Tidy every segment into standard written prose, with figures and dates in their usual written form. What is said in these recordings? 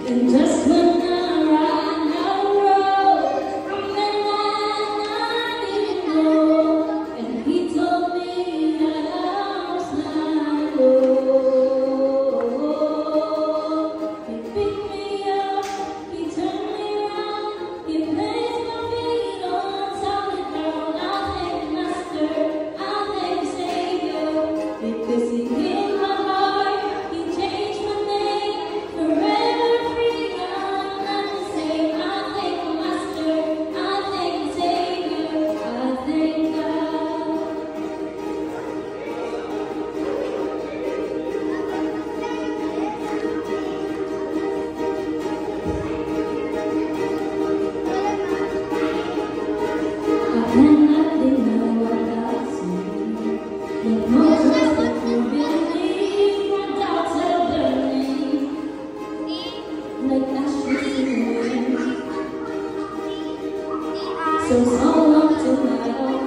And just when I ride down the road, I didn't know, and he told me that I was not alone. He picked me up, he turned me around, he placed my feet on solid ground. I thank Master, I thank Savior, because he healed my heart, he changed my name forever. So long to my own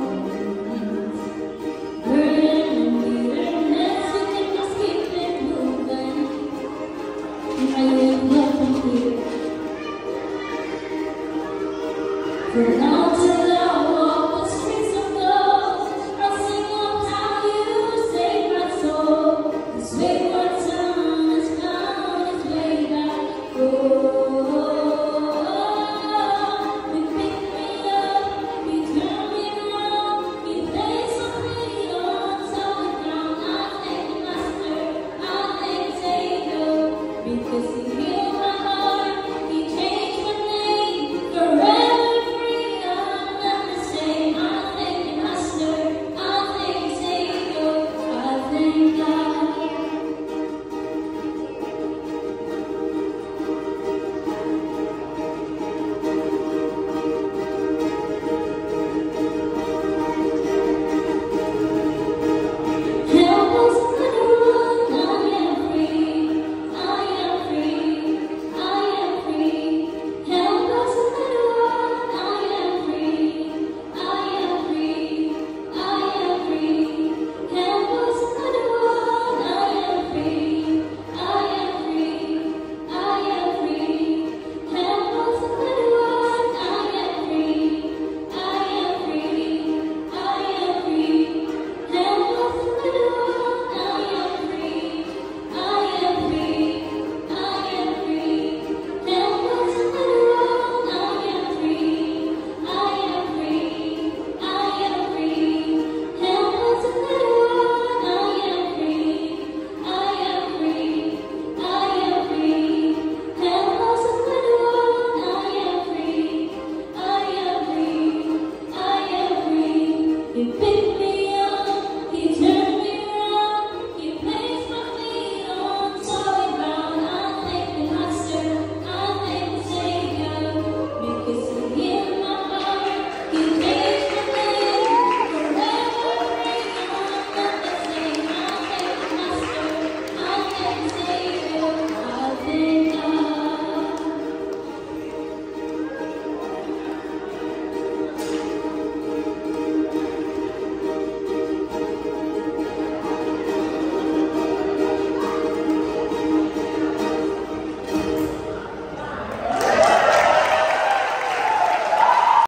burden and bitterness, you can just keep it moving. I live nothing here. For now till I walk the streets of gold, I'll sing of how you saved my soul.